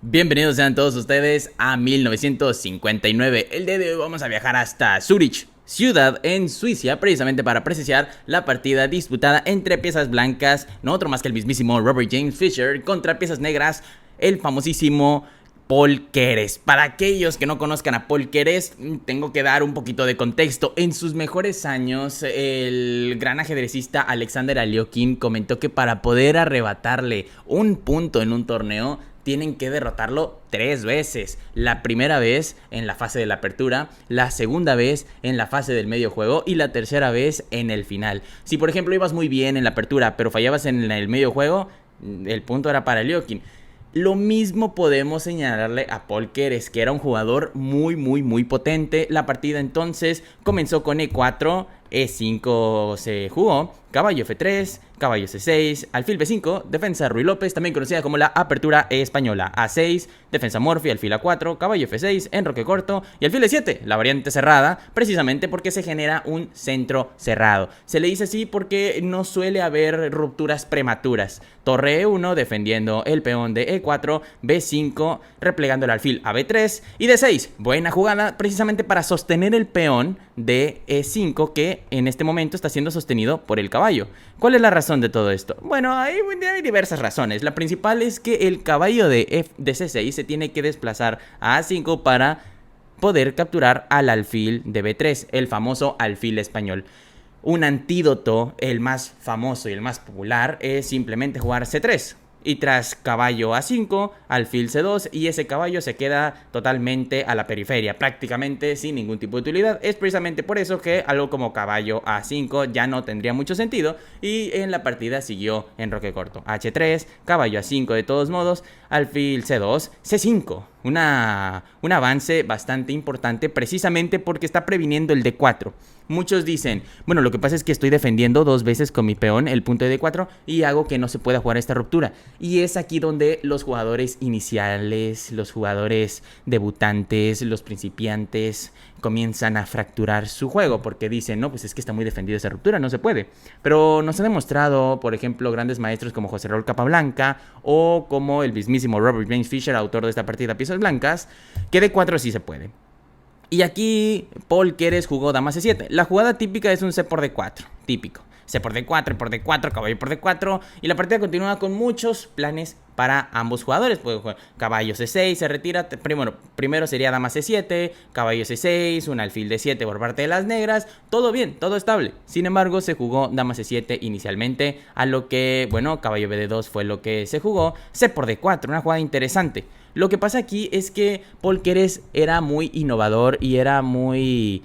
Bienvenidos sean todos ustedes a 1959. El día de hoy vamos a viajar hasta Zurich, ciudad en Suiza, precisamente para presenciar la partida disputada entre piezas blancas, no otro más que el mismísimo Robert James Fischer, contra piezas negras, el famosísimo Paul Keres. Para aquellos que no conozcan a Paul Keres, tengo que dar un poquito de contexto. En sus mejores años, el gran ajedrecista Alexander Alekhine comentó que para poder arrebatarle un punto en un torneo, tienen que derrotarlo 3 veces. La primera vez en la fase de la apertura, la segunda vez en la fase del medio juego y la tercera vez en el final. Si por ejemplo ibas muy bien en la apertura, pero fallabas en el medio juego, el punto era para Alekhine. Lo mismo podemos señalarle a Paul Keres, que era un jugador muy potente. La partida entonces comenzó con E4, E5 se jugó, caballo F3, caballo C6, alfil B5, defensa Ruy López, también conocida como la apertura española, A6, defensa Morphy, alfil A4, caballo F6, enroque corto y alfil E7, la variante cerrada, precisamente porque se genera un centro cerrado. Se le dice así porque no suele haber rupturas prematuras. Torre E1 defendiendo el peón de E4, B5 replegando el alfil a B3 y D6, buena jugada precisamente para sostener el peón de E5 que en este momento está siendo sostenido por el caballo. ¿Cuál es la razón de todo esto? Bueno, hay diversas razones. La principal es que el caballo de C6 se tiene que desplazar a A5 para poder capturar al alfil de B3, el famoso alfil español. Un antídoto, el más famoso y el más popular, es simplemente jugar C3. Y tras caballo A5, alfil C2 y ese caballo se queda totalmente a la periferia, prácticamente sin ningún tipo de utilidad. Es precisamente por eso que algo como caballo A5 ya no tendría mucho sentido y en la partida siguió enroque corto. H3, caballo A5 de todos modos, alfil C2, C5. Un avance bastante importante precisamente porque está previniendo el D4. Muchos dicen, bueno, lo que pasa es que estoy defendiendo 2 veces con mi peón el punto de D4 y hago que no se pueda jugar esta ruptura. Y es aquí donde los jugadores iniciales, los jugadores debutantes, los principiantes comienzan a fracturar su juego porque dicen, no, pues es que está muy defendido esa ruptura, no se puede. Pero nos ha demostrado, por ejemplo, grandes maestros como José Raúl Capablanca o como el mismísimo Robert James Fischer, autor de esta partida Piezas Blancas, que D4 sí se puede. Y aquí Paul Keres jugó dama C7. La jugada típica es un C por D4, típico. C por D4, por D4, caballo por D4. Y la partida continúa con muchos planes para ambos jugadores. Puede jugar caballo C6, se retira. Primero sería dama C7, caballo C6, un alfil D7 por parte de las negras. Todo bien, todo estable. Sin embargo, se jugó dama C7 inicialmente. A lo que, bueno, caballo BD2 fue lo que se jugó. C por D4, una jugada interesante. Lo que pasa aquí es que Paul Keres era muy innovador y era muy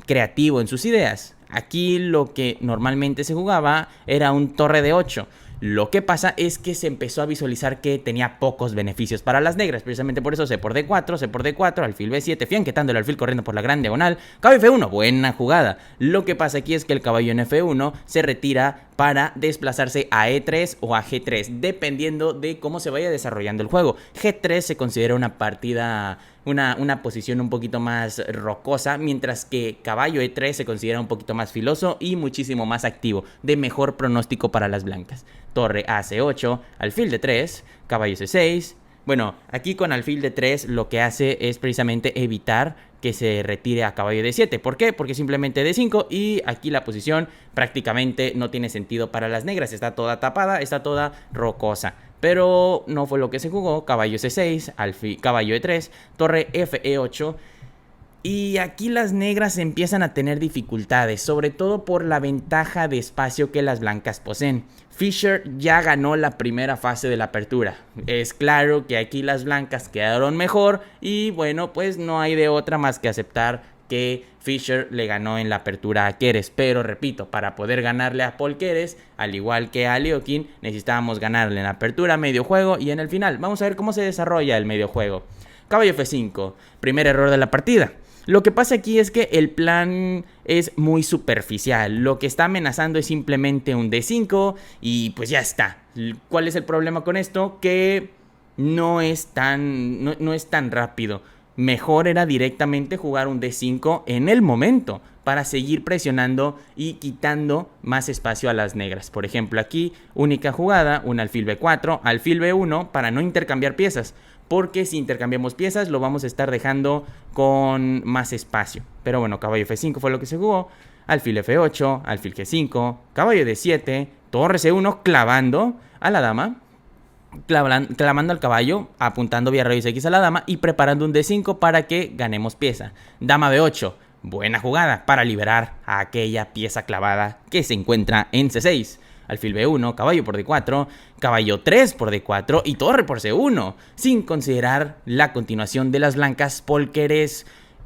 creativo en sus ideas. Aquí lo que normalmente se jugaba era un torre de 8. Lo que pasa es que se empezó a visualizar que tenía pocos beneficios para las negras. Precisamente por eso C por D4, C por D4, alfil B7, fianquetando el alfil corriendo por la gran diagonal. Caballo F1, buena jugada. Lo que pasa aquí es que el caballo en F1 se retira para desplazarse a E3 o a G3, dependiendo de cómo se vaya desarrollando el juego. G3 se considera una partida, una posición un poquito más rocosa, mientras que caballo E3 se considera un poquito más filoso y muchísimo más activo, de mejor pronóstico para las blancas. Torre a C8, alfil D3, caballo C6. Bueno, aquí con alfil D3 lo que hace es precisamente evitar que se retire a caballo D7. ¿Por qué? Porque simplemente D5 y aquí la posición prácticamente no tiene sentido para las negras. Está toda tapada, está toda rocosa. Pero no fue lo que se jugó. Caballo C6, alfil, caballo E3, torre FE8. Y aquí las negras empiezan a tener dificultades, sobre todo por la ventaja de espacio que las blancas poseen. Fischer ya ganó la primera fase de la apertura. Es claro que aquí las blancas quedaron mejor y bueno, pues no hay de otra más que aceptar que Fischer le ganó en la apertura a Keres. Pero repito, para poder ganarle a Paul Keres, al igual que a Alekhine, necesitábamos ganarle en la apertura, medio juego y en el final. Vamos a ver cómo se desarrolla el medio juego. Caballo F5, primer error de la partida. Lo que pasa aquí es que el plan es muy superficial. Lo que está amenazando es simplemente un D5 y pues ya está. ¿Cuál es el problema con esto? Que no es tan rápido. Mejor era directamente jugar un D5 en el momento. para seguir presionando y quitando más espacio a las negras. Por ejemplo, aquí, única jugada, un alfil B4, alfil B1 para no intercambiar piezas, porque si intercambiamos piezas lo vamos a estar dejando con más espacio. Pero bueno, caballo F5 fue lo que se jugó, alfil F8, alfil G5, caballo D7, torre C1 clavando a la dama, clavando al caballo, apuntando vía rayos X a la dama y preparando un D5 para que ganemos pieza. Dama B8, buena jugada para liberar a aquella pieza clavada que se encuentra en C6. Alfil B1, caballo por D4, caballo 3 por D4 y torre por C1, sin considerar la continuación de las blancas. Polkeres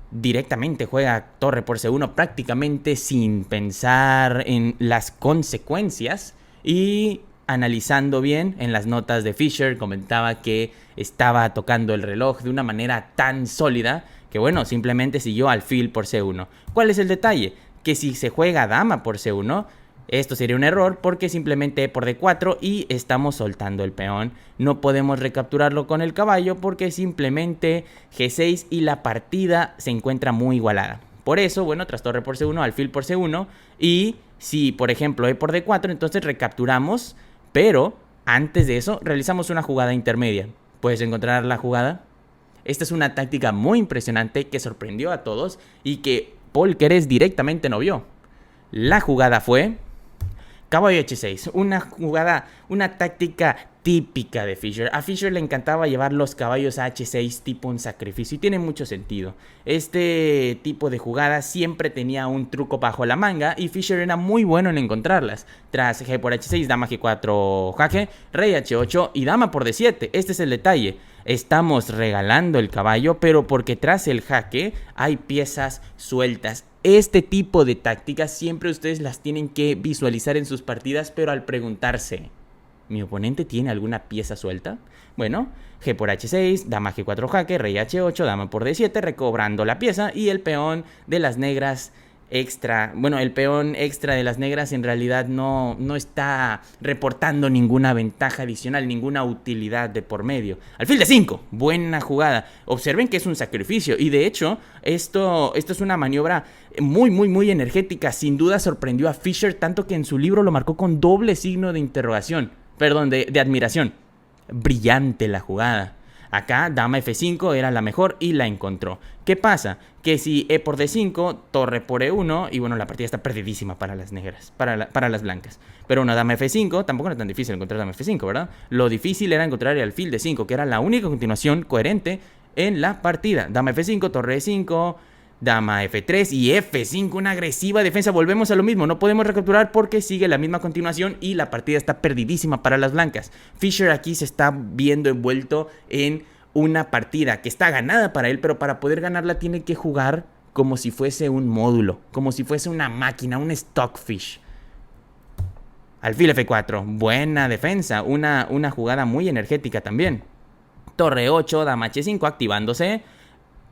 directamente juega torre por C1 prácticamente sin pensar en las consecuencias, y analizando bien en las notas de Fischer comentaba que estaba tocando el reloj de una manera tan sólida que bueno, simplemente siguió alfil por C1. ¿Cuál es el detalle? Que si se juega dama por C1, esto sería un error porque simplemente E por D4 y estamos soltando el peón. No podemos recapturarlo con el caballo porque simplemente G6 y la partida se encuentra muy igualada. Por eso, bueno, tras torre por C1, alfil por C1, y si por ejemplo E por D4, entonces recapturamos, pero antes de eso realizamos una jugada intermedia. ¿Puedes encontrar la jugada? Esta es una táctica muy impresionante que sorprendió a todos y que Polkeres directamente no vio. La jugada fue caballo H6, una jugada, una táctica típica de Fischer. A Fischer le encantaba llevar los caballos a H6 tipo un sacrificio y tiene mucho sentido. Este tipo de jugada siempre tenía un truco bajo la manga y Fischer era muy bueno en encontrarlas. Tras G por H6, dama G4 jaque, rey H8 y dama por D7. Este es el detalle. Estamos regalando el caballo, pero porque tras el jaque hay piezas sueltas. Este tipo de tácticas siempre ustedes las tienen que visualizar en sus partidas, pero al preguntarse, ¿mi oponente tiene alguna pieza suelta? Bueno, G por H6, dama G4 jaque, rey H8, dama por D7, recobrando la pieza y el peón de las negras extra. Bueno, el peón extra de las negras en realidad no está reportando ninguna ventaja adicional, ninguna utilidad de por medio. Alfil de 5, buena jugada. Observen que es un sacrificio y de hecho esto es una maniobra muy energética. Sin duda sorprendió a Fischer tanto que en su libro lo marcó con doble signo de interrogación. Perdón, de admiración. Brillante la jugada. Acá dama F5 era la mejor y la encontró. ¿Qué pasa? Que si E por D5, torre por E1, y bueno, la partida está perdidísima para las negras, para las blancas. Pero una dama F5, tampoco era tan difícil encontrar dama F5, ¿verdad? Lo difícil era encontrar el alfil D5, que era la única continuación coherente en la partida. Dama F5, torre E5, dama F3 y F5, una agresiva defensa. Volvemos a lo mismo, no podemos recapturar porque sigue la misma continuación y la partida está perdidísima para las blancas. Fischer aquí se está viendo envuelto en una partida que está ganada para él, pero para poder ganarla tiene que jugar como si fuese un módulo, como si fuese una máquina, un stockfish. Alfil F4, buena defensa, una jugada muy energética también. Torre 8, dama H5 activándose,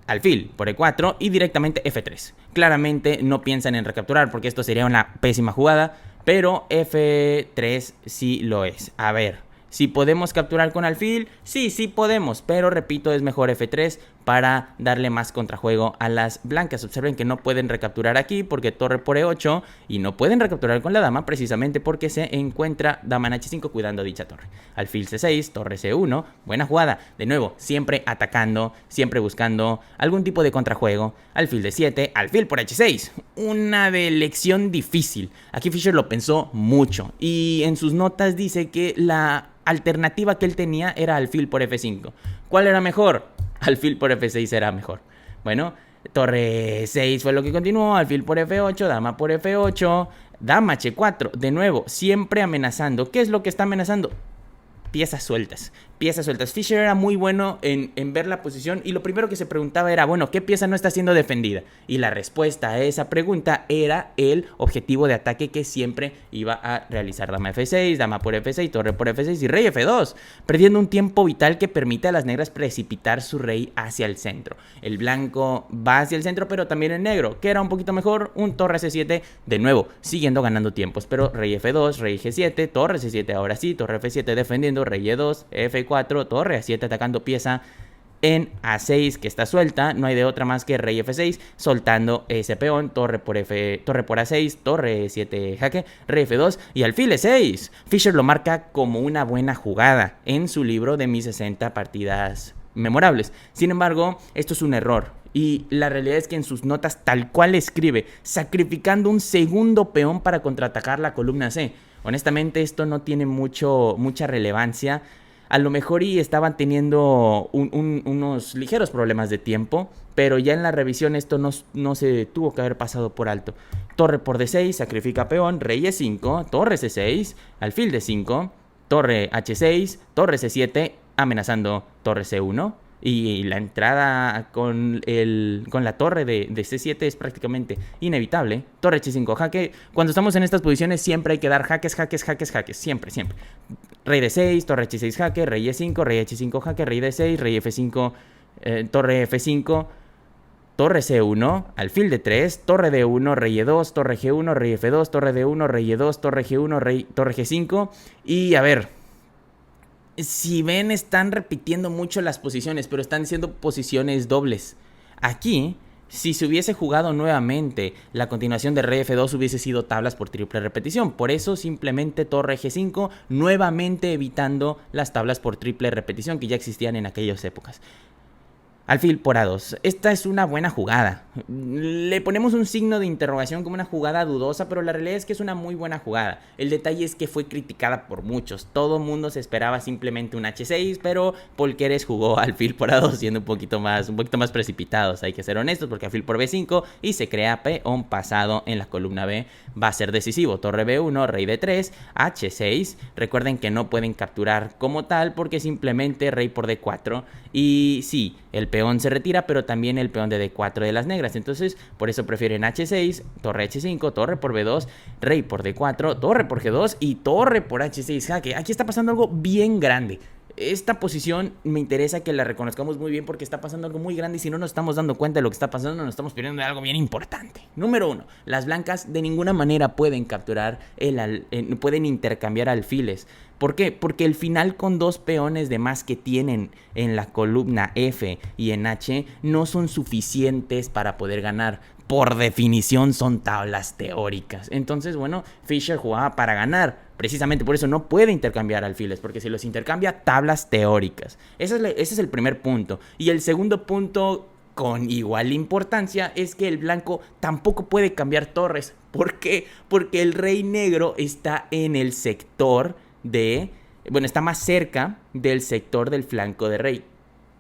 alfil por E4 y directamente F3. Claramente no piensan en recapturar porque esto sería una pésima jugada, pero F3 sí lo es. A ver, ¿si podemos capturar con alfil? Sí podemos, pero repito, es mejor F3 para darle más contrajuego a las blancas. Observen que no pueden recapturar aquí porque torre por E8 y no pueden recapturar con la dama precisamente porque se encuentra dama en H5 cuidando dicha torre. Alfil C6, torre C1, buena jugada. De nuevo, siempre atacando, siempre buscando algún tipo de contrajuego. Alfil D7, alfil por H6, una de elección difícil. Aquí Fischer lo pensó mucho y en sus notas dice que la alternativa que él tenía era alfil por F5. ¿Cuál era mejor? Alfil por F6 era mejor. Bueno, torre 6 fue lo que continuó, alfil por F8, dama por F8, dama H4, de nuevo, siempre amenazando. ¿Qué es lo que está amenazando? Piezas sueltas. Fischer era muy bueno en ver la posición y lo primero que se preguntaba era, bueno, ¿qué pieza no está siendo defendida? Y la respuesta a esa pregunta era el objetivo de ataque que siempre iba a realizar. Dama F6, dama por F6, torre por F6 y rey F2, perdiendo un tiempo vital que permite a las negras precipitar su rey hacia el centro. El blanco va hacia el centro, pero también el negro, que era un poquito mejor, un torre C7, de nuevo, siguiendo ganando tiempos, pero rey F2, rey G7, torre C7, ahora sí, torre F7 defendiendo, rey E2, F4, torre A7 atacando pieza. en A6 que está suelta, no hay de otra más que rey F6, soltando ese peón, torre por A6, torre E7 jaque, rey F2 y alfil E6. Fischer lo marca como una buena jugada en su libro de mis 60 partidas memorables. Sin embargo, esto es un error. Y la realidad es que en sus notas tal cual escribe, sacrificando un segundo peón para contraatacar la columna C. Honestamente, esto no tiene mucha relevancia. A lo mejor y estaban teniendo unos ligeros problemas de tiempo, pero ya en la revisión esto no se tuvo que haber pasado por alto. Torre por D6, sacrifica peón, rey E5, torre C6, alfil D5, torre H6, torre C7, amenazando torre C1. Y la entrada con la torre de C7 es prácticamente inevitable. Torre H5 jaque. Cuando estamos en estas posiciones siempre hay que dar jaques. Siempre. Rey D6, torre H6 jaque, rey E5, rey H5 jaque, rey D6, rey F5, torre F5, torre C1, alfil D3, torre D1, rey E2, torre G1, rey F2, torre D1, rey E2, torre G1, torre G5. Y a ver, si ven, están repitiendo mucho las posiciones, pero están siendo posiciones dobles. Aquí, si se hubiese jugado nuevamente, la continuación de rey F2 hubiese sido tablas por triple repetición. Por eso simplemente torre G5, nuevamente evitando las tablas por triple repetición que ya existían en aquellas épocas. Alfil por A2. Esta es una buena jugada. Le ponemos un signo de interrogación como una jugada dudosa, pero la realidad es que es una muy buena jugada. El detalle es que fue criticada por muchos. Todo el mundo se esperaba simplemente un H6, pero Polkeres jugó alfil por A2 siendo un poquito más precipitados. Hay que ser honestos, porque alfil por B5 y se crea peón pasado en la columna B. Va a ser decisivo. Torre B1, rey D3, H6. Recuerden que no pueden capturar como tal porque simplemente rey por D4. Y sí, el peón se retira, pero también el peón de D4 de las negras. Entonces, por eso prefieren H6, torre H5, torre por B2, rey por D4, torre por G2 y torre por H6 jaque. Aquí está pasando algo bien grande. Esta posición me interesa que la reconozcamos muy bien porque está pasando algo muy grande y si no nos estamos dando cuenta de lo que está pasando, nos estamos perdiendo de algo bien importante. Número 1, las blancas de ninguna manera pueden capturar, pueden intercambiar alfiles. ¿Por qué? Porque el final con dos peones de más que tienen en la columna F y en H no son suficientes para poder ganar. Por definición son tablas teóricas. Entonces, bueno, Fischer jugaba para ganar. Precisamente por eso no puede intercambiar alfiles, porque si los intercambia, tablas teóricas. Ese es el primer punto. Y el segundo punto, con igual importancia, es que el blanco tampoco puede cambiar torres. ¿Por qué? Porque el rey negro está en el sector está más cerca del sector del flanco de rey.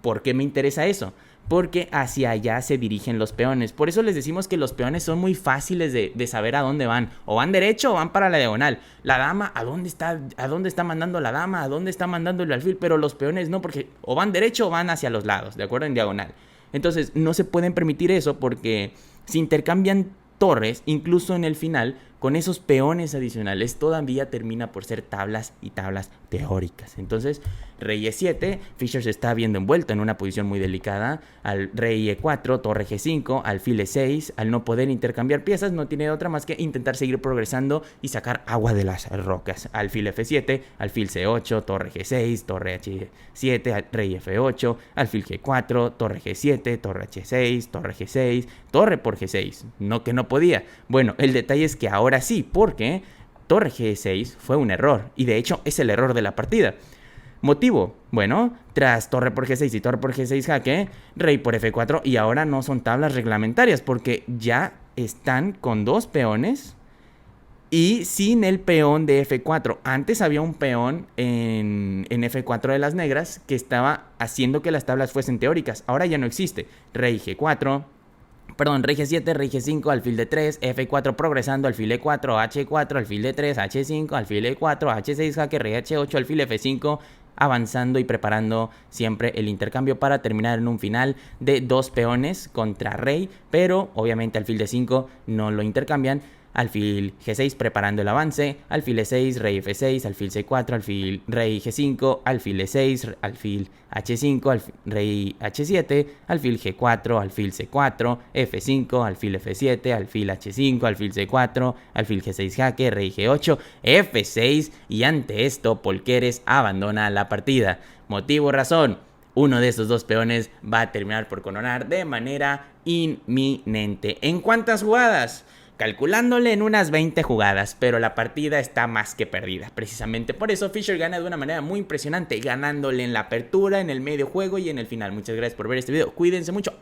¿Por qué me interesa eso? Porque hacia allá se dirigen los peones. Por eso les decimos que los peones son muy fáciles de saber a dónde van. O van derecho o van para la diagonal. La dama, ¿a dónde está mandando la dama? ¿A dónde está mandando el alfil? Pero los peones no, porque o van derecho o van hacia los lados, ¿de acuerdo? En diagonal. Entonces no se pueden permitir eso porque si intercambian torres, incluso en el final, con esos peones adicionales, todavía termina por ser tablas y tablas teóricas. Entonces, rey E7, Fischer se está viendo envuelto en una posición muy delicada. Al rey E4, torre G5, alfil E6, al no poder intercambiar piezas, no tiene otra más que intentar seguir progresando y sacar agua de las rocas. Alfil F7, alfil C8, torre G6, torre H7, rey F8, alfil G4, torre G7, torre H6, torre G6, torre por G6. No que no podía. Bueno, el detalle es que ahora sí, porque torre G6 fue un error y de hecho es el error de la partida. Motivo, bueno, tras torre por G6 y torre por G6 jaque, rey por F4 y ahora no son tablas reglamentarias porque ya están con dos peones y sin el peón de F4. Antes había un peón en F4 de las negras que estaba haciendo que las tablas fuesen teóricas, ahora ya no existe. Rey G4, rey G7, rey G5, alfil D3, F4 progresando, alfil E4, H4, alfil D3, H5, alfil E4, H6 jaque, rey H8, alfil F5, avanzando y preparando siempre el intercambio para terminar en un final de dos peones contra rey, pero obviamente alfil D5 no lo intercambian. Alfil G6 preparando el avance, alfil E6, rey F6, alfil C4, alfil rey G5, alfil E6, alfil H5, rey H7, alfil G4, alfil C4, F5, alfil F7, alfil H5, alfil C4, alfil G6 jaque, rey G8, F6 y ante esto Polkeres abandona la partida. Motivo, razón. uno de estos dos peones va a terminar por coronar de manera inminente. ¿En cuántas jugadas? Calculándole en unas 20 jugadas, pero la partida está más que perdida. Precisamente por eso Fischer gana de una manera muy impresionante, ganándole en la apertura, en el medio juego y en el final. Muchas gracias por ver este video, cuídense mucho.